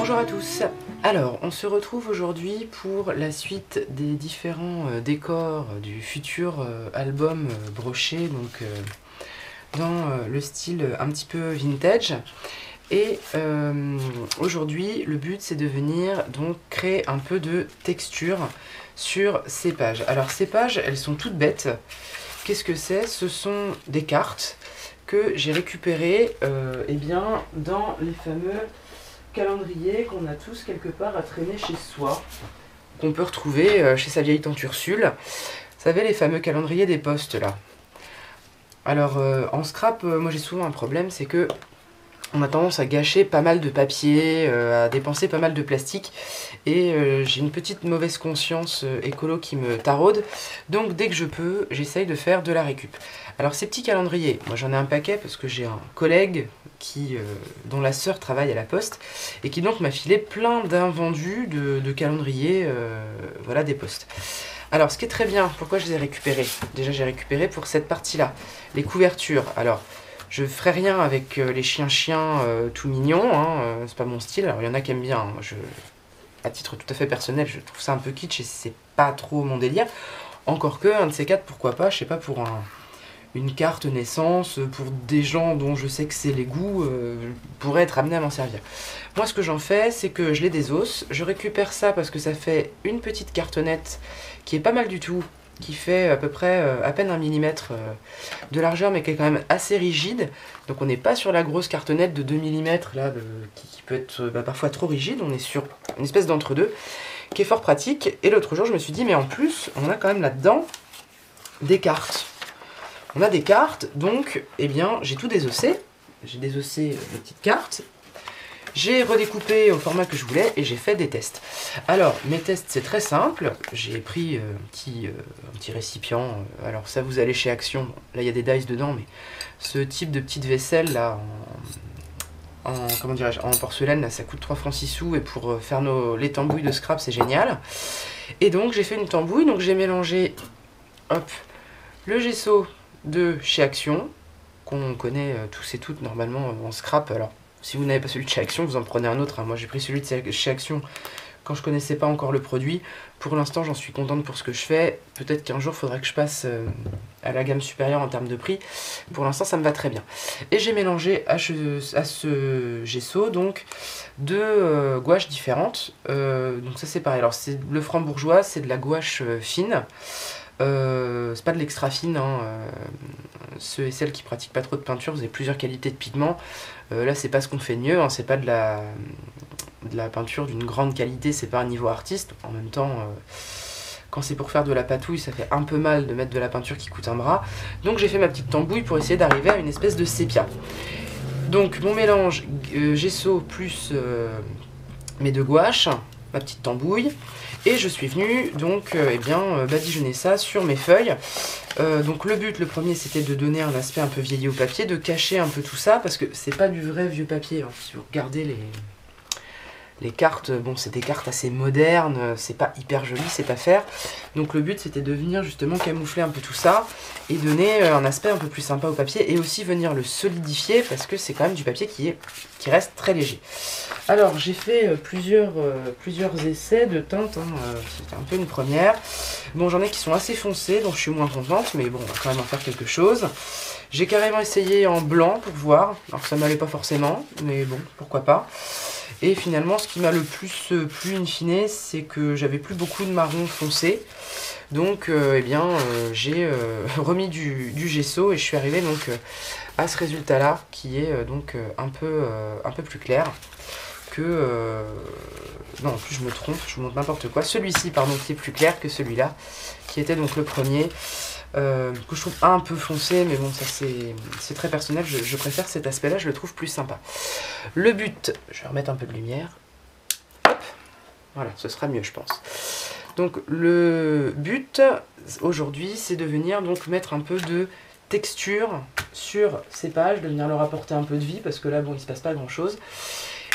Bonjour à tous. Alors, on se retrouve aujourd'hui pour la suite des différents décors du futur album broché, donc dans le style un petit peu vintage. Et aujourd'hui, le but c'est de venir donc créer un peu de texture sur ces pages. Alors ces pages, elles sont toutes bêtes. Qu'est-ce que c'est? Ce sont des cartes que j'ai récupérées eh bien, dans les fameux calendriers qu'on a tous quelque part à traîner chez soi, qu'on peut retrouver chez sa vieille tante Ursule. Vous savez, les fameux calendriers des postes là. Alors en scrap, moi j'ai souvent un problème, c'est que on a tendance à gâcher pas mal de papier, à dépenser pas mal de plastique, et j'ai une petite mauvaise conscience écolo qui me taraude, donc dès que je peux, j'essaye de faire de la récup. Alors ces petits calendriers, moi j'en ai un paquet parce que j'ai un collègue dont la sœur travaille à la poste, et qui donc m'a filé plein d'invendus de calendriers voilà, des postes. Alors ce qui est très bien, pourquoi je les ai récupérés? Déjà j'ai récupéré pour cette partie-là, les couvertures. Alors je ferai rien avec les chiens tout mignons, hein, c'est pas mon style. Alors il y en a qui aiment bien, hein. À titre tout à fait personnel, je trouve ça un peu kitsch et c'est pas trop mon délire. Encore que, un de ces quatre, pourquoi pas, je sais pas, pour une carte naissance, pour des gens dont je sais que c'est les goûts, pourrait être amené à m'en servir. Moi ce que j'en fais, c'est que je les désosse, je récupère ça parce que ça fait une petite cartonnette qui est pas mal du tout, qui fait à peu près à peine 1 millimètre de largeur, mais qui est quand même assez rigide. Donc on n'est pas sur la grosse cartonnette de 2 mm là, qui peut être parfois trop rigide, on est sur une espèce d'entre-deux, qui est fort pratique. Et l'autre jour je me suis dit, mais en plus on a quand même là-dedans des cartes. On a des cartes, donc eh bien j'ai tout désossé. J'ai désossé les petites cartes. J'ai redécoupé au format que je voulais et j'ai fait des tests. Alors, mes tests, c'est très simple. J'ai pris un petit récipient. Alors ça, vous allez chez Action. Là, il y a des dice dedans, mais ce type de petite vaisselle, là, comment dirais-je, en porcelaine, là, ça coûte 3 francs 6 sous. Et pour faire les tambouilles de scrap, c'est génial. Et donc, j'ai fait une tambouille. Donc, j'ai mélangé, hop, le gesso de chez Action, qu'on connaît tous et toutes normalement en scrap. Alors, si vous n'avez pas celui de chez Action, vous en prenez un autre, hein. Moi j'ai pris celui de chez Action quand je connaissais pas encore le produit. Pour l'instant j'en suis contente pour ce que je fais. Peut-être qu'un jour il faudra que je passe à la gamme supérieure en termes de prix. Pour l'instant ça me va très bien. Et j'ai mélangé à ce gesso donc deux gouaches différentes. Donc ça c'est pareil. Alors c'est le franc-bourgeois, c'est de la gouache fine. C'est pas de l'extra fine, hein. Ceux et celles qui pratiquent pas trop de peinture, vous avez plusieurs qualités de pigments. Là c'est pas ce qu'on fait de mieux, hein. C'est pas de la peinture d'une grande qualité, c'est pas un niveau artiste. En même temps, quand c'est pour faire de la patouille, ça fait un peu mal de mettre de la peinture qui coûte un bras. Donc j'ai fait ma petite tambouille pour essayer d'arriver à une espèce de sépia. Donc mon mélange gesso plus mes deux gouaches, ma petite tambouille, et je suis venue donc badigeonner ça sur mes feuilles. Donc le but, le premier, c'était de donner un aspect un peu vieilli au papier, de cacher un peu tout ça, parce que c'est pas du vrai vieux papier, hein. Si vous regardez les cartes, bon c'est des cartes assez modernes, c'est pas hyper joli cette affaire. Donc le but c'était de venir justement camoufler un peu tout ça et donner un aspect un peu plus sympa au papier, et aussi venir le solidifier parce que c'est quand même du papier qui reste très léger. Alors j'ai fait plusieurs essais de teintes, hein. C'était un peu une première. Bon, j'en ai qui sont assez foncés, donc je suis moins contente, mais bon, on va quand même en faire quelque chose. J'ai carrément essayé en blanc pour voir, alors ça m'allait pas forcément, mais bon, pourquoi pas. Et finalement, ce qui m'a le plus plu in fine, c'est que j'avais plus beaucoup de marron foncé. Donc, j'ai remis du gesso et je suis arrivée donc à ce résultat-là, qui est donc un peu plus clair que... non, en plus je me trompe, je vous montre n'importe quoi. Celui-ci, pardon, qui est plus clair que celui-là, qui était donc le premier. Que je trouve un peu foncé, mais bon, ça c'est très personnel, je préfère cet aspect-là, je le trouve plus sympa. Le but, je vais remettre un peu de lumière, hop, voilà, ce sera mieux je pense. Donc le but aujourd'hui, c'est de venir donc mettre un peu de texture sur ces pages, de venir leur apporter un peu de vie, parce que là, bon, il se passe pas grand-chose.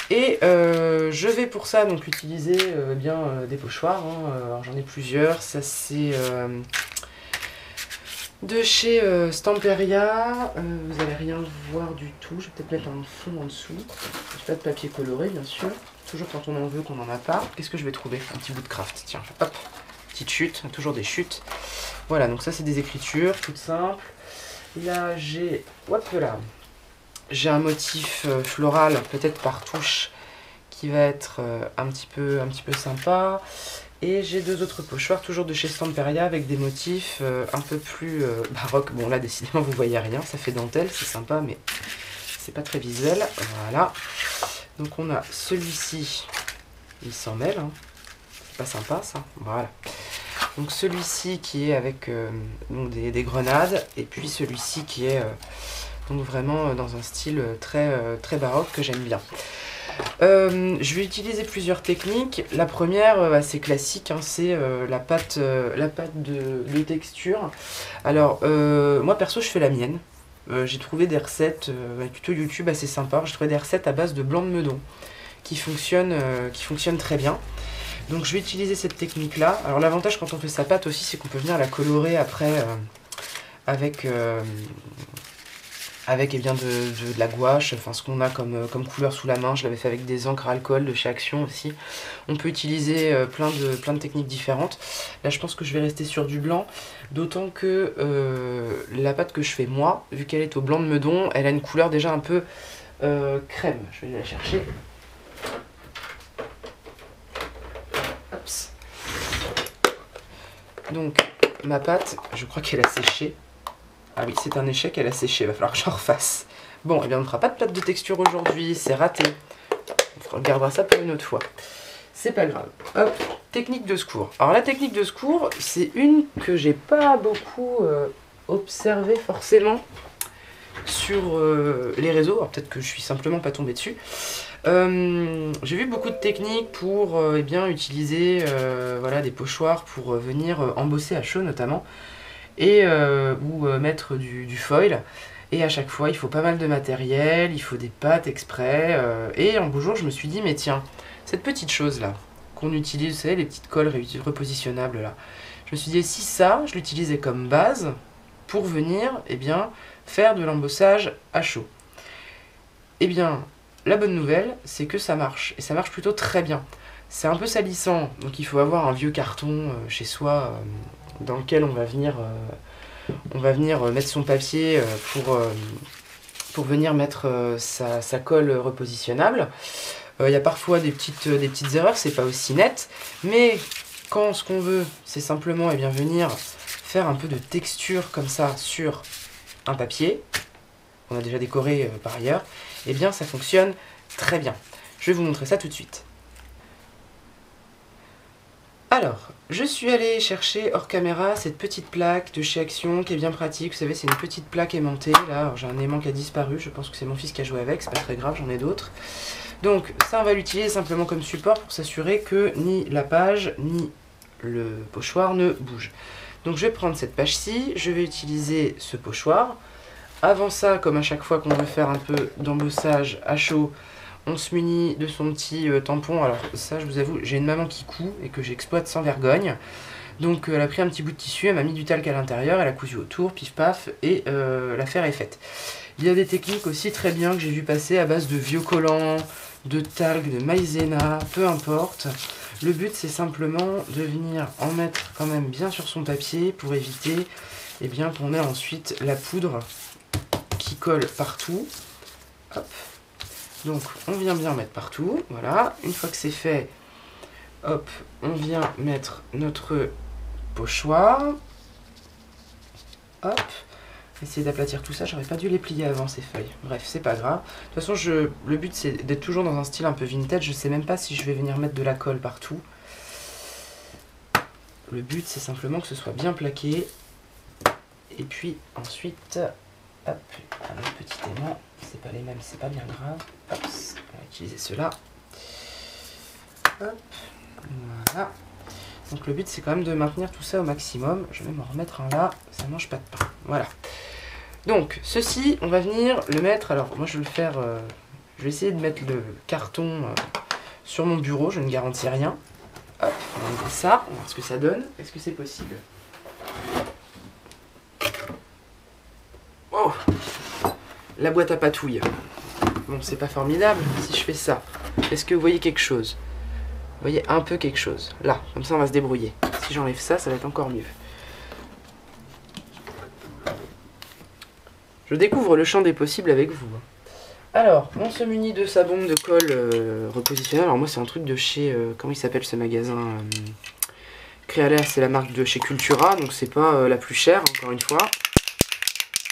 Et je vais pour ça donc utiliser des pochoirs, hein. Alors j'en ai plusieurs, ça c'est... de chez Stamperia. Vous allez rien voir du tout. Je vais peut-être mettre un fond en dessous. Pas de papier coloré, bien sûr. Toujours quand on en veut, qu'on n'en a pas. Qu'est-ce que je vais trouver? Un petit bout de craft. Tiens, hop, petite chute. Toujours des chutes. Voilà, donc ça c'est des écritures toutes simples. Là j'ai, hop là, j'ai un motif floral, peut-être par touche, qui va être un petit peu sympa. Et j'ai deux autres pochoirs, toujours de chez Stamperia, avec des motifs un peu plus baroques. Bon là décidément vous voyez rien, ça fait dentelle, c'est sympa, mais c'est pas très visuel. Voilà. Donc on a celui-ci, il s'en mêle, hein. C'est pas sympa ça. Voilà. Donc celui-ci qui est avec donc des grenades, et puis celui-ci qui est donc vraiment dans un style très baroque que j'aime bien. Je vais utiliser plusieurs techniques. La première, c'est classique, hein, c'est la pâte de texture. Alors moi perso je fais la mienne. J'ai trouvé des recettes, un tuto YouTube assez sympa. J'ai trouvé des recettes à base de blanc de meudon qui fonctionnent très bien. Donc je vais utiliser cette technique là. Alors l'avantage quand on fait sa pâte aussi, c'est qu'on peut venir la colorer après avec eh bien, de la gouache, enfin ce qu'on a comme couleur sous la main. Je l'avais fait avec des encres à alcool de chez Action aussi. On peut utiliser plein de techniques différentes. Là je pense que je vais rester sur du blanc, d'autant que la pâte que je fais moi, vu qu'elle est au blanc de meudon, elle a une couleur déjà un peu crème. Je vais la chercher. Ops. Donc ma pâte, je crois qu'elle a séché. Ah oui, c'est un échec, elle a séché, il va falloir que j'en refasse. Bon, eh bien on ne fera pas de pâte de texture aujourd'hui, c'est raté. On regardera ça pour une autre fois. C'est pas grave. Hop, technique de secours. Alors la technique de secours, c'est une que j'ai pas beaucoup observée forcément sur les réseaux. Alors peut-être que je suis simplement pas tombée dessus. J'ai vu beaucoup de techniques pour eh bien, utiliser voilà, des pochoirs pour venir embosser à chaud notamment. Et ou mettre du foil. Et à chaque fois, il faut pas mal de matériel, il faut des pâtes exprès. Et un beau jour, je me suis dit, mais tiens, cette petite chose-là, qu'on utilise, vous savez, les petites colles repositionnables là. Je me suis dit, si ça, je l'utilisais comme base pour venir, eh bien, faire de l'embossage à chaud. Eh bien, la bonne nouvelle, c'est que ça marche. Et ça marche plutôt très bien. C'est un peu salissant, donc il faut avoir un vieux carton chez soi dans lequel on va venir mettre son papier pour venir mettre sa colle repositionnable. Il y a parfois des petites erreurs, c'est pas aussi net, mais quand ce qu'on veut, c'est simplement eh bien, venir faire un peu de texture comme ça sur un papier, qu'on a déjà décoré par ailleurs, eh bien ça fonctionne très bien. Je vais vous montrer ça tout de suite. Alors, je suis allée chercher hors caméra cette petite plaque de chez Action qui est bien pratique. Vous savez, c'est une petite plaque aimantée. Là, j'ai un aimant qui a disparu. Je pense que c'est mon fils qui a joué avec. C'est pas très grave, j'en ai d'autres. Donc, ça, on va l'utiliser simplement comme support pour s'assurer que ni la page, ni le pochoir ne bougent. Donc, je vais prendre cette page-ci. Je vais utiliser ce pochoir. Avant ça, comme à chaque fois qu'on veut faire un peu d'embossage à chaud, on se munit de son petit tampon. Alors ça, je vous avoue, j'ai une maman qui coud et que j'exploite sans vergogne. Donc elle a pris un petit bout de tissu, elle m'a mis du talc à l'intérieur, elle a cousu autour, pif paf, et l'affaire est faite. Il y a des techniques aussi très bien que j'ai vu passer à base de vieux collants, de talc, de maïzena, peu importe. Le but, c'est simplement de venir en mettre quand même bien sur son papier pour éviter eh bien, qu'on ait ensuite la poudre qui colle partout. Hop. Donc on vient bien mettre partout, voilà. Une fois que c'est fait, hop, on vient mettre notre pochoir. Hop, essayer d'aplatir tout ça, j'aurais pas dû les plier avant ces feuilles. Bref, c'est pas grave. De toute façon, le but c'est d'être toujours dans un style un peu vintage. Je sais même pas si je vais venir mettre de la colle partout. Le but c'est simplement que ce soit bien plaqué. Et puis ensuite, hop, un autre petit aimant. C'est pas les mêmes, c'est pas bien grave. Hop, on va utiliser ceux-là. Hop, voilà. Donc le but c'est quand même de maintenir tout ça au maximum. Je vais m'en remettre un là, ça mange pas de pain. Voilà. Donc ceci, on va venir le mettre. Alors moi je vais le faire. Je vais essayer de mettre le carton sur mon bureau. Je ne garantis rien. Hop, on va enlever ça. On va voir ce que ça donne. Est-ce que c'est possible? Oh, la boîte à patouille. Bon, c'est pas formidable. Si je fais ça, est-ce que vous voyez quelque chose? Vous voyez un peu quelque chose. Là, comme ça on va se débrouiller. Si j'enlève ça, ça va être encore mieux. Je découvre le champ des possibles avec vous. Alors, on se munit de sa bombe de colle repositionnelle. Alors moi c'est un truc de chez... comment il s'appelle ce magasin Créalère, c'est la marque de chez Cultura, donc c'est pas la plus chère, encore une fois.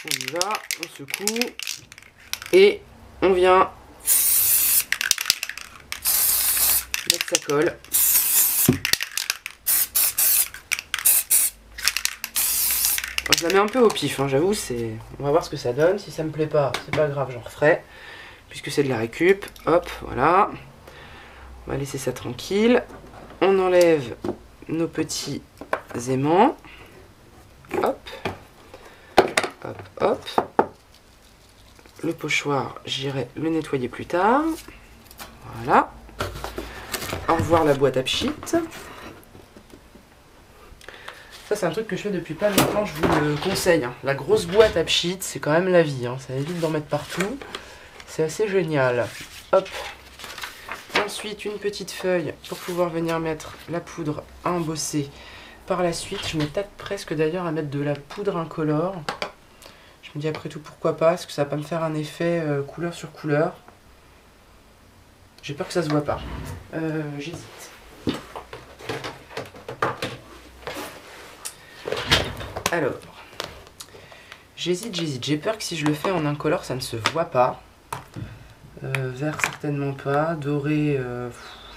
On y va, on secoue. Et on vient mettre sa colle. Je la mets un peu au pif, hein, j'avoue, on va voir ce que ça donne. Si ça me plaît pas, c'est pas grave, j'en referai. Puisque c'est de la récup. Hop, voilà. On va laisser ça tranquille. On enlève nos petits aimants. Hop. Hop, hop. Le pochoir, j'irai le nettoyer plus tard. Voilà. Au revoir la boîte à pchit. Ça c'est un truc que je fais depuis pas longtemps, je vous le conseille. Hein. La grosse boîte à pchit, c'est quand même la vie. Hein. Ça évite d'en mettre partout. C'est assez génial. Hop. Ensuite, une petite feuille pour pouvoir venir mettre la poudre à embosser. Par la suite, je me tâte presque d'ailleurs à mettre de la poudre incolore. Je me dis après tout pourquoi pas, parce que ça va pas me faire un effet couleur sur couleur. J'ai peur que ça se voit pas. J'hésite. Alors, j'hésite. J'ai peur que si je le fais en incolore, ça ne se voit pas. Vert, certainement pas. Doré,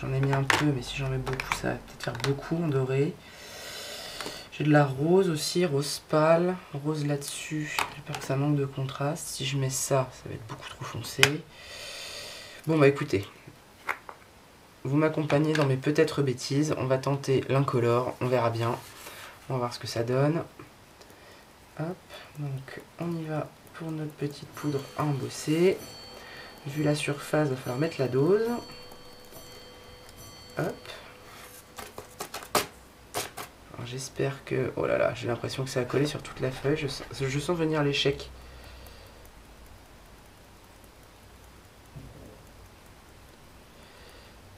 j'en ai mis un peu, mais si j'en mets beaucoup, ça va peut-être faire beaucoup en doré. J'ai de la rose aussi, rose pâle. Rose là-dessus. J'ai peur que ça manque de contraste. Si je mets ça, ça va être beaucoup trop foncé. Bon, bah écoutez. Vous m'accompagnez dans mes peut-être bêtises. On va tenter l'incolore. On verra bien. On va voir ce que ça donne. Hop, donc on y va pour notre petite poudre à embosser. Vu la surface, il va falloir mettre la dose. Hop. J'espère que... Oh là là, j'ai l'impression que ça a collé sur toute la feuille. Je sens venir l'échec.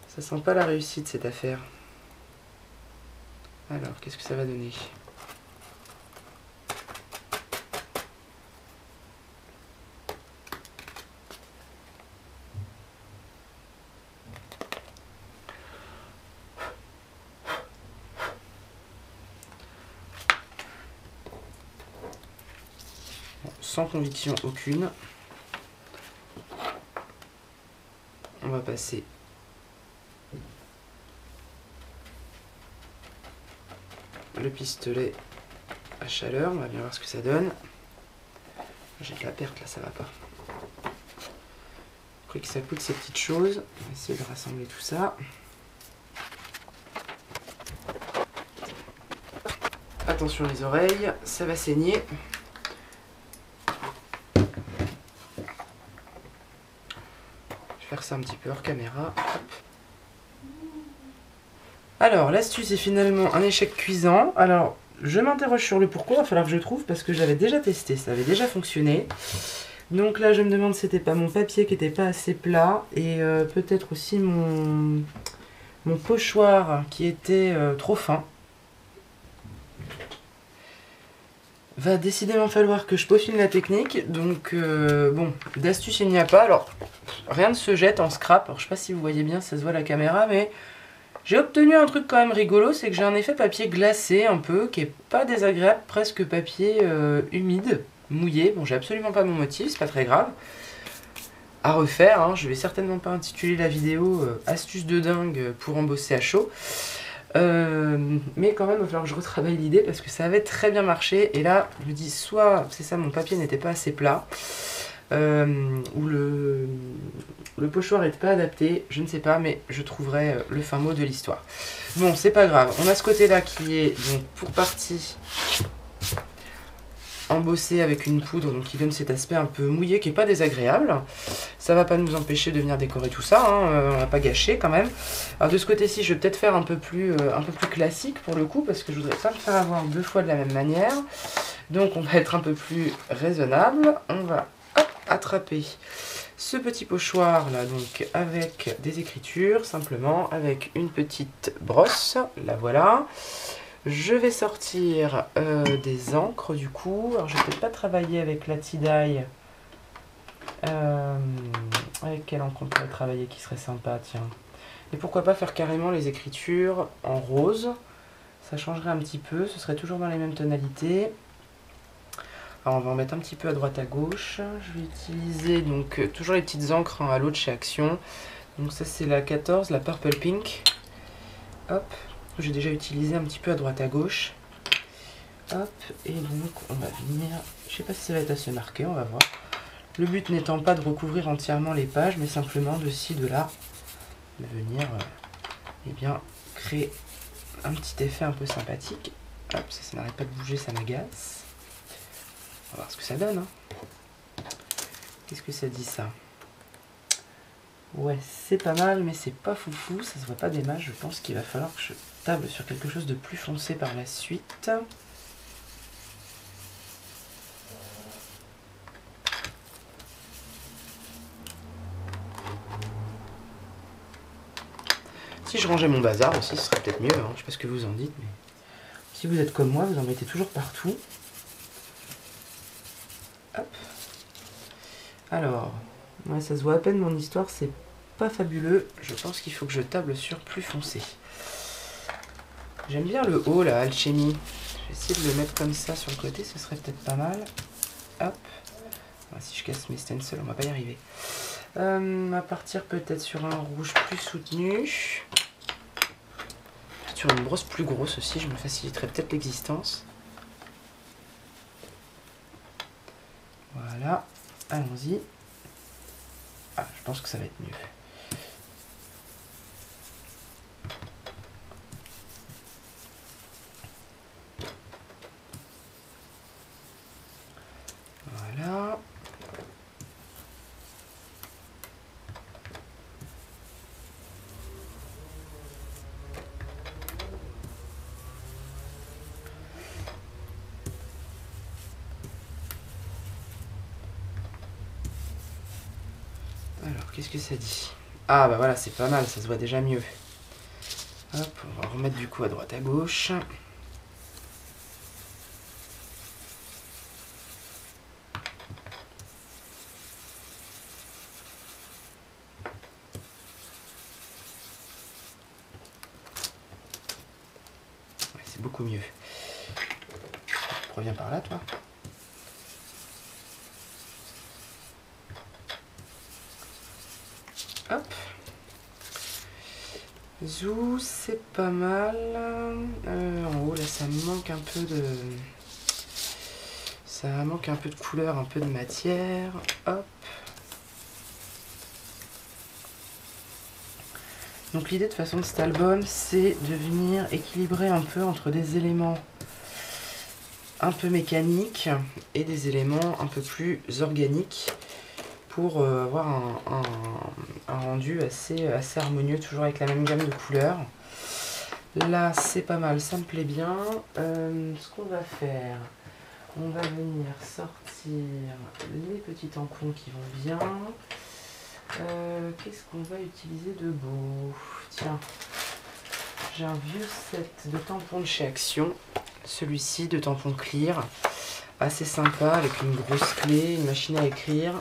Ça sent pas la réussite cette affaire. Alors, qu'est-ce que ça va donner ? Sans conviction aucune. On va passer le pistolet à chaleur. On va bien voir ce que ça donne. J'ai de la perte là, ça va pas. Après que ça coûte ces petites choses, on va essayer de rassembler tout ça. Attention les oreilles, ça va saigner. Faire ça un petit peu hors caméra. Hop. Alors, l'astuce est finalement un échec cuisant. Alors, je m'interroge sur le pourquoi, il va falloir que je trouve, parce que j'avais déjà testé, ça avait déjà fonctionné. Donc là, je me demande si c'était pas mon papier qui était pas assez plat, et peut-être aussi mon pochoir qui était trop fin. Va décidément falloir que je peaufine la technique, donc bon, d'astuce il n'y a pas. Alors, rien ne se jette en scrap. Alors, je sais pas si vous voyez bien, ça se voit à la caméra, mais j'ai obtenu un truc quand même rigolo, c'est que j'ai un effet papier glacé un peu, qui est pas désagréable, presque papier humide, mouillé. Bon, j'ai absolument pas mon motif, c'est pas très grave. À refaire, hein, je vais certainement pas intituler la vidéo astuce de dingue pour embosser à chaud. Mais quand même il va falloir que je retravaille l'idée parce que ça avait très bien marché et là je me dis soit c'est ça, mon papier n'était pas assez plat ou le pochoir n'était pas adapté, je ne sais pas, mais je trouverai le fin mot de l'histoire. Bon, c'est pas grave, on a ce côté là qui est donc pour partie embossé avec une poudre, donc qui donne cet aspect un peu mouillé qui n'est pas désagréable. Ça va pas nous empêcher de venir décorer tout ça, hein, on va pas gâcher quand même. Alors de ce côté-ci, je vais peut-être faire un peu plus classique pour le coup, parce que je voudrais pas me faire avoir deux fois de la même manière. Donc on va être un peu plus raisonnable. On va attraper ce petit pochoir là, donc avec des écritures, simplement avec une petite brosse, la voilà. Je vais sortir des encres du coup. Alors je vais peut-être pas travailler avec la tie-dye. Avec quelle encre on pourrait travailler qui serait sympa, tiens. Et pourquoi pas faire carrément les écritures en rose. Ça changerait un petit peu, ce serait toujours dans les mêmes tonalités. Alors on va en mettre un petit peu à droite à gauche. Je vais utiliser donc toujours les petites encres à l'eau de chez Action. Donc ça c'est la 14, la Purple Pink. Hop, j'ai déjà utilisé un petit peu à droite à gauche. Hop, et donc on va venir, je sais pas si ça va être assez marqué, on va voir. Le but n'étant pas de recouvrir entièrement les pages, mais simplement de ci, de là, de venir eh bien, créer un petit effet un peu sympathique. Hop, ça n'arrête pas de bouger, ça m'agace. On va voir ce que ça donne. Hein. Qu'est-ce que ça dit ça? Ouais, c'est pas mal, mais c'est pas foufou, ça se voit pas des masses. Je pense qu'il va falloir que je table sur quelque chose de plus foncé par la suite. Si je rangeais mon bazar aussi, ce serait peut-être mieux, hein. Je sais pas ce que vous en dites, mais si vous êtes comme moi, vous en mettez toujours partout. Hop. Alors, ouais, ça se voit à peine mon histoire, c'est pas fabuleux. Je pense qu'il faut que je table sur plus foncé. J'aime bien le haut, là, Alchimie. Je vais essayer de le mettre comme ça sur le côté, ce serait peut-être pas mal. Hop. Si je casse mes stencils, on va pas y arriver. À partir peut-être sur un rouge plus soutenu. Sur une brosse plus grosse aussi, je me faciliterai peut-être l'existence. Voilà, allons-y. Ah, je pense que ça va être mieux. Voilà. Alors, qu'est-ce que ça dit? Ah bah voilà, c'est pas mal, ça se voit déjà mieux. Hop, on va remettre du coup à droite à gauche. Ouais, c'est beaucoup mieux. Reviens par là, toi. Hop. Zou, c'est pas mal. En haut, là, ça manque un peu de... Ça manque un peu de couleur, un peu de matière. Hop. Donc l'idée de toute façon de cet album, c'est de venir équilibrer un peu entre des éléments un peu mécaniques et des éléments un peu plus organiques pour avoir un rendu assez harmonieux, toujours avec la même gamme de couleurs. Là, c'est pas mal, ça me plaît bien. Ce qu'on va faire, on va venir sortir les petits tampons qui vont bien. Qu'est-ce qu'on va utiliser de beau? Tiens, j'ai un vieux set de tampons de chez Action. Celui-ci de tampons clear. Assez sympa, avec une grosse clé, une machine à écrire.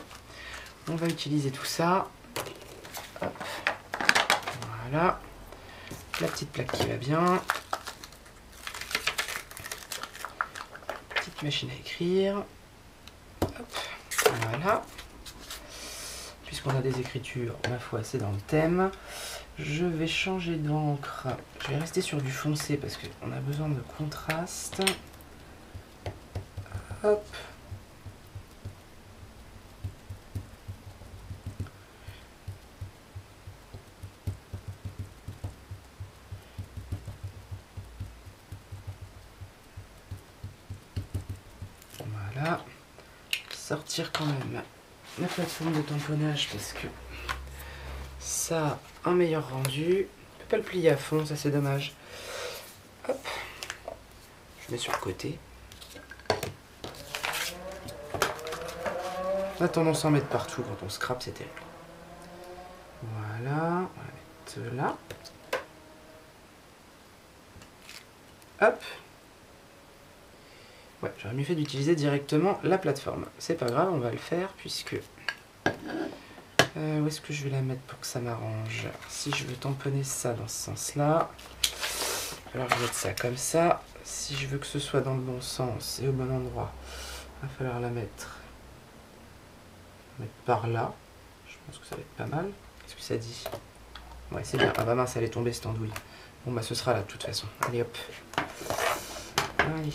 On va utiliser tout ça. Hop. Voilà. La petite plaque qui va bien. Petite machine à écrire. Hop. Voilà. Puisqu'on a des écritures, ma foi, c'est dans le thème. Je vais changer d'encre. Je vais rester sur du foncé parce qu'on a besoin de contraste. Hop. Voilà. Sortir quand même la plateforme de tamponnage parce que ça a un meilleur rendu. Je peux pas le plier à fond, ça c'est dommage. Hop. Je mets sur le côté. On a tendance à en mettre partout quand on scrape, c'est terrible. Voilà, on va mettre là. Hop. Ouais, j'aurais mieux fait d'utiliser directement la plateforme. C'est pas grave, on va le faire puisque... où est-ce que je vais la mettre pour que ça m'arrange? Si je veux tamponner ça dans ce sens-là, alors je vais mettre ça comme ça. Si je veux que ce soit dans le bon sens et au bon endroit, il va falloir la mettre par là. Je pense que ça va être pas mal. Qu'est-ce que ça dit? Ouais, c'est bien. Ah bah mince, elle est tombée cette andouille. Bon bah ce sera là de toute façon. Allez hop. Allez.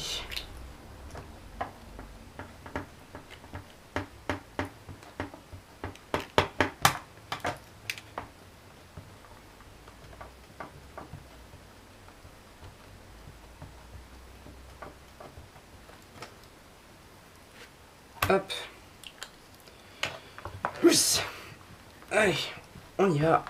Hop. Plus. Allez, on y va.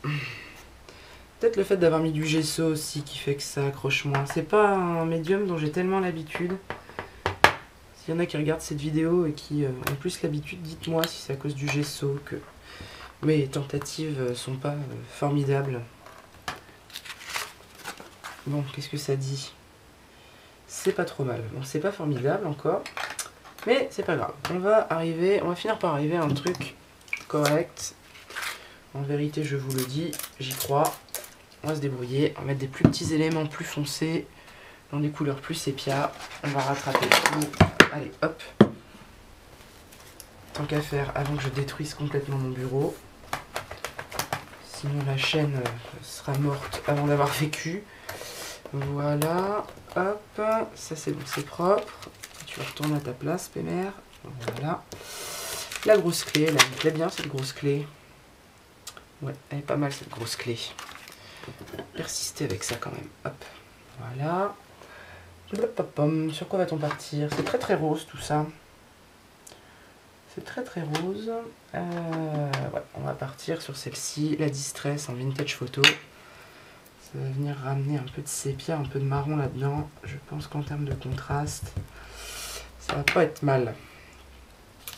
Peut-être le fait d'avoir mis du gesso aussi qui fait que ça accroche moins. C'est pas un médium dont j'ai tellement l'habitude. S'il y en a qui regardent cette vidéo et qui ont plus l'habitude, dites-moi si c'est à cause du gesso que mes tentatives sont pas formidables. Bon, qu'est-ce que ça dit? C'est pas trop mal. Bon, c'est pas formidable encore, mais c'est pas grave. On va finir par arriver à un truc correct. En vérité, je vous le dis, j'y crois. On va se débrouiller, on va mettre des plus petits éléments plus foncés, dans des couleurs plus sépia. On va rattraper tout. Allez, hop. Tant qu'à faire, avant que je détruise complètement mon bureau. Sinon la chaîne sera morte avant d'avoir vécu. Voilà, hop, ça c'est bon, c'est propre. Tu retournes à ta place, Pémère. Voilà. La grosse clé, elle me plaît bien cette grosse clé. Ouais, elle est pas mal cette grosse clé. Persister avec ça quand même. Hop, voilà. Sur quoi va-t-on partir? C'est très très rose tout ça. C'est très très rose. Ouais, on va partir sur celle-ci, la Distress en vintage photo. Ça va venir ramener un peu de sépia, un peu de marron là-dedans. Je pense qu'en termes de contraste, ça va pas être mal.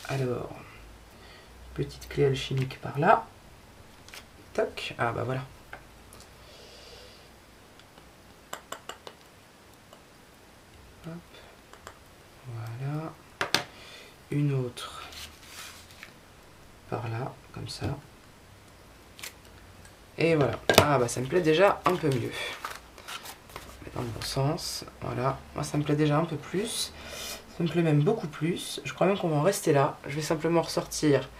Alors, petite clé alchimique par là. Toc. Ah bah voilà. Hop. Voilà. Une autre par là, comme ça. Et voilà. Ah bah ça me plaît déjà un peu mieux. Dans le bon sens. Voilà. Moi ça me plaît déjà un peu plus. Ça me plaît même beaucoup plus. Je crois même qu'on va en rester là. Je vais simplement ressortir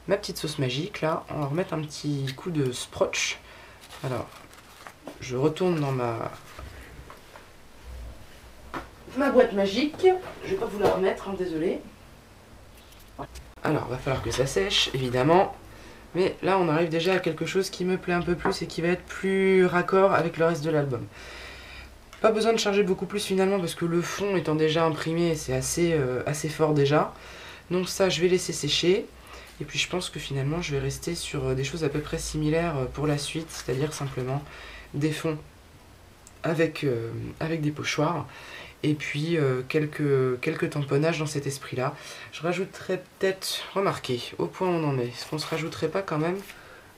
ma petite sauce magique là. On va remettre un petit coup de Sprotch. Alors, je retourne dans ma boîte magique. Je vais pas vous la remettre, hein, désolé. Alors, va falloir que ça sèche, évidemment. Mais là, on arrive déjà à quelque chose qui me plaît un peu plus et qui va être plus raccord avec le reste de l'album. Pas besoin de charger beaucoup plus finalement parce que le fond étant déjà imprimé, c'est assez fort déjà. Donc ça, je vais laisser sécher. Et puis je pense que finalement, je vais rester sur des choses à peu près similaires pour la suite. C'est-à-dire simplement des fonds avec des pochoirs. Et puis quelques tamponnages dans cet esprit-là. Je rajouterai peut-être, remarquez, au point où on en est, est-ce qu'on se rajouterait pas quand même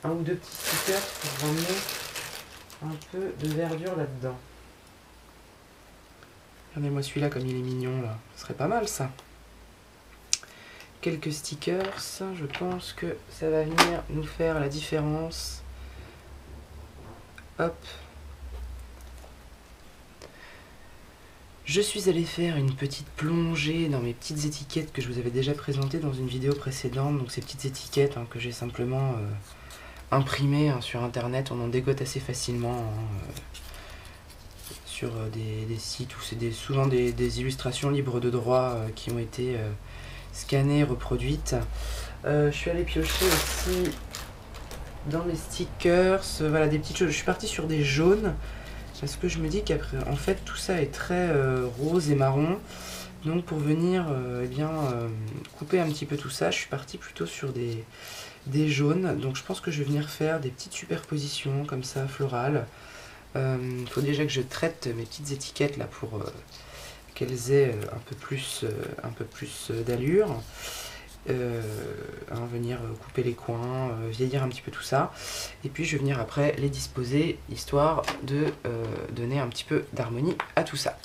un ou deux petits stickers pour ramener un peu de verdure là-dedans? Regardez-moi celui-là comme il est mignon là, ce serait pas mal ça. Quelques stickers, je pense que ça va venir nous faire la différence. Hop. Je suis allé faire une petite plongée dans mes petites étiquettes que je vous avais déjà présentées dans une vidéo précédente. Donc ces petites étiquettes que j'ai simplement imprimées sur internet, on en dégote assez facilement sur des sites où c'est souvent des illustrations libres de droit qui ont été scannées, reproduites. Je suis allé piocher aussi dans mes stickers, voilà des petites choses. Je suis partie sur des jaunes. Parce que je me dis qu'après, en fait, tout ça est très rose et marron. Donc pour venir couper un petit peu tout ça, je suis partie plutôt sur des jaunes. Donc je pense que je vais venir faire des petites superpositions comme ça, florales. Il faut déjà que je traite mes petites étiquettes là pour qu'elles aient un peu plus d'allure. Venir couper les coins, vieillir un petit peu tout ça. Et puis je vais venir après les disposer, histoire de donner un petit peu d'harmonie à tout ça.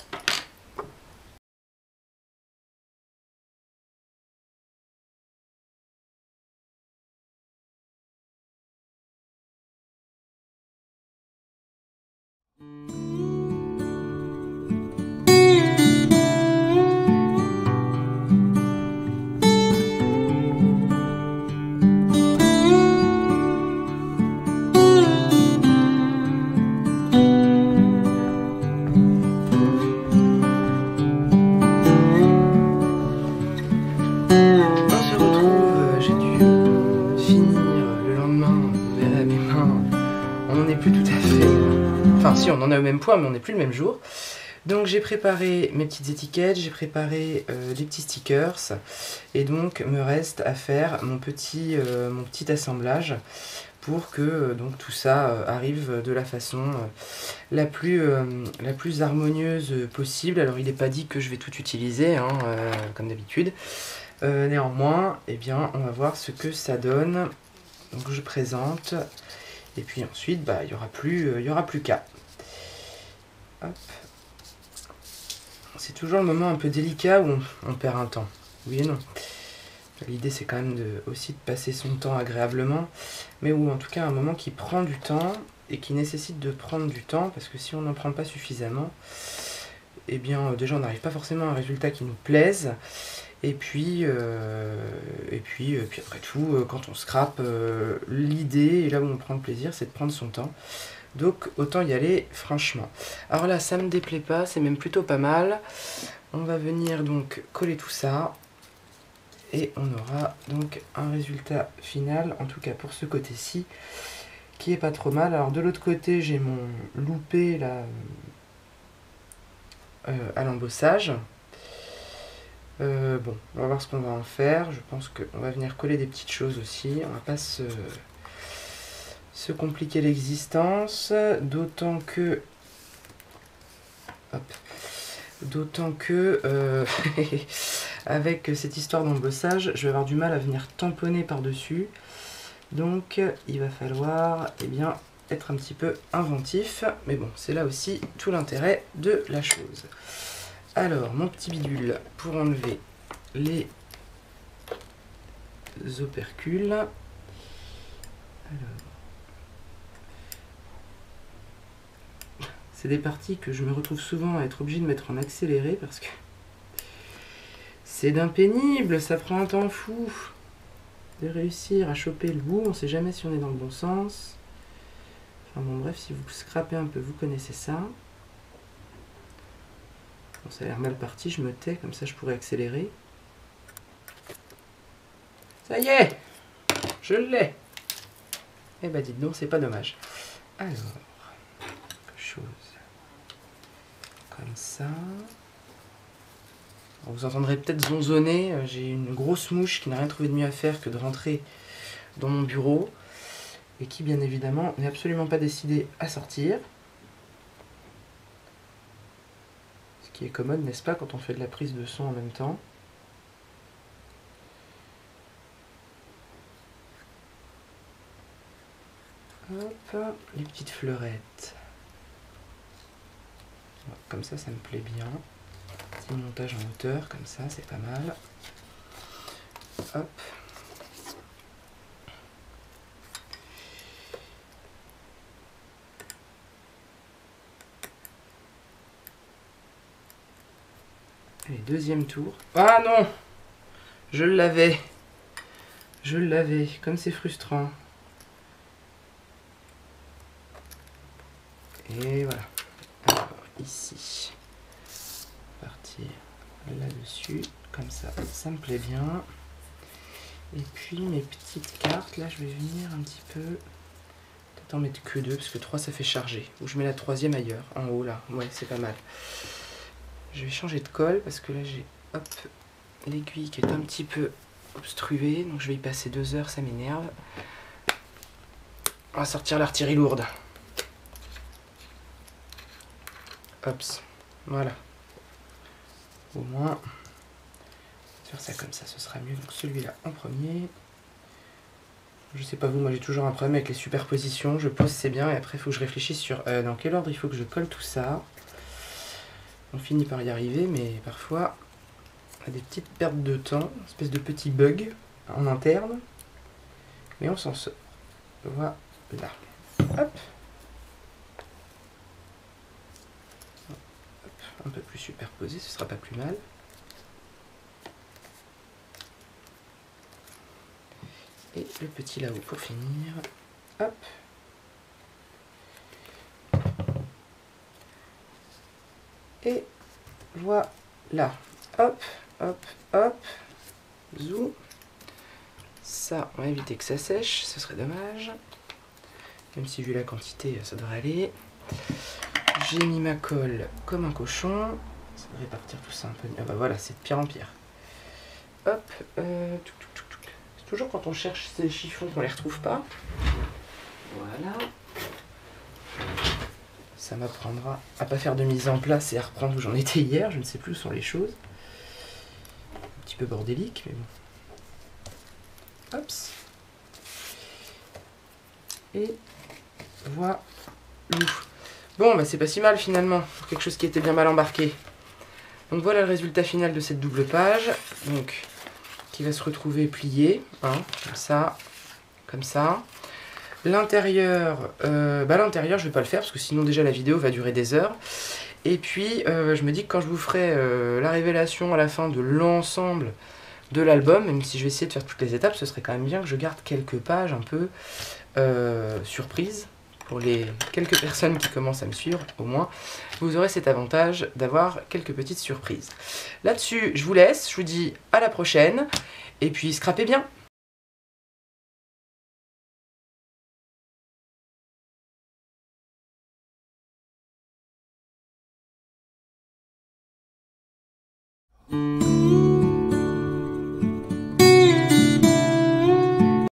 On en a au même poids, mais on n'est plus le même jour. Donc j'ai préparé mes petites étiquettes, j'ai préparé des petits stickers, et donc me reste à faire mon petit assemblage pour que donc tout ça arrive de la façon la plus harmonieuse possible. Alors il n'est pas dit que je vais tout utiliser, hein, comme d'habitude. Néanmoins, eh bien, on va voir ce que ça donne. Donc je présente, et puis ensuite, bah, il n'y aura plus qu'à. Hop. C'est toujours le moment un peu délicat où on perd un temps. Oui et non. L'idée c'est quand même aussi de passer son temps agréablement, mais où en tout cas un moment qui prend du temps et qui nécessite de prendre du temps, parce que si on n'en prend pas suffisamment, eh bien déjà on n'arrive pas forcément à un résultat qui nous plaise. Et puis après tout, quand on scrape, l'idée, et là où on prend le plaisir, c'est de prendre son temps. Donc autant y aller franchement. Alors là, ça me déplaît pas, c'est même plutôt pas mal. On va venir donc coller tout ça. Et on aura donc un résultat final, en tout cas pour ce côté-ci, qui est pas trop mal. Alors de l'autre côté, j'ai mon loupé là à l'embossage. Bon, on va voir ce qu'on va en faire. Je pense qu'on va venir coller des petites choses aussi. On va pas se compliquer l'existence, d'autant que avec cette histoire d'embossage, je vais avoir du mal à venir tamponner par-dessus. Donc il va falloir être un petit peu inventif. Mais bon, c'est là aussi tout l'intérêt de la chose. Alors, mon petit bidule pour enlever les opercules. Alors, c'est des parties que je me retrouve souvent à être obligé de mettre en accéléré parce que c'est d'un pénible, ça prend un temps fou de réussir à choper le bout, on ne sait jamais si on est dans le bon sens. Enfin bon, bref, si vous scrapez un peu, vous connaissez ça. Bon, ça a l'air mal parti, je me tais, comme ça je pourrais accélérer. Ça y est, je l'ai. Eh ben dites donc, c'est pas dommage. Alors, quelque chose comme ça. Alors, vous entendrez peut-être zonzonner, j'ai une grosse mouche qui n'a rien trouvé de mieux à faire que de rentrer dans mon bureau et qui bien évidemment n'est absolument pas décidée à sortir. Ce qui est commode, n'est-ce pas, quand on fait de la prise de son en même temps. Hop, les petites fleurettes. Comme ça, ça me plaît bien. Petit montage en hauteur, comme ça, c'est pas mal. Hop. Allez, deuxième tour. Ah non! Je l'avais. Je l'avais. Comme c'est frustrant. Et voilà. Alors, ici. Partir là-dessus. Comme ça, ça me plaît bien. Et puis mes petites cartes, là, je vais venir un petit peu... Peut-être en mettre que 2, parce que 3, ça fait charger. Ou je mets la troisième ailleurs, en haut, là. Ouais, c'est pas mal. Je vais changer de colle, parce que là, j'ai hop, l'aiguille qui est un petit peu obstruée, donc je vais y passer 2 heures, ça m'énerve. On va sortir l'artillerie lourde. Hops, voilà. Au moins, faire ça comme ça, ce sera mieux. Donc celui-là en premier. Je sais pas vous, moi j'ai toujours un problème avec les superpositions. Je pose c'est bien et après il faut que je réfléchisse sur dans quel ordre il faut que je colle tout ça. On finit par y arriver, mais parfois on a des petites pertes de temps, une espèce de petits bugs en interne. Mais on s'en sort. Voilà. Hop. Un peu plus superposé, ce sera pas plus mal. Et le petit là-haut pour finir. Hop. Et voilà. Hop, hop, hop. Zou. Ça, on va éviter que ça sèche, ce serait dommage. Même si vu la quantité, ça devrait aller. J'ai mis ma colle comme un cochon. Ça devrait partir tout ça un peu. Ah bah voilà, c'est de pire en pire. Hop. C'est toujours quand on cherche ces chiffons qu'on les retrouve pas. Voilà. Ça m'apprendra à pas faire de mise en place et à reprendre où j'en étais hier. Je ne sais plus où sont les choses. Un petit peu bordélique, mais bon. Hops. Et voilà. Bon, bah c'est pas si mal finalement. Quelque chose qui était bien mal embarqué. Donc voilà le résultat final de cette double page. Donc, qui va se retrouver plié. Hein, comme ça. L'intérieur, l'intérieur je vais pas le faire parce que sinon déjà la vidéo va durer des heures. Et puis je me dis que quand je vous ferai la révélation à la fin de l'ensemble de l'album, même si je vais essayer de faire toutes les étapes, ce serait quand même bien que je garde quelques pages un peu surprises. Pour les quelques personnes qui commencent à me suivre, au moins, vous aurez cet avantage d'avoir quelques petites surprises. Là-dessus, je vous laisse, je vous dis à la prochaine, et puis scrapez bien.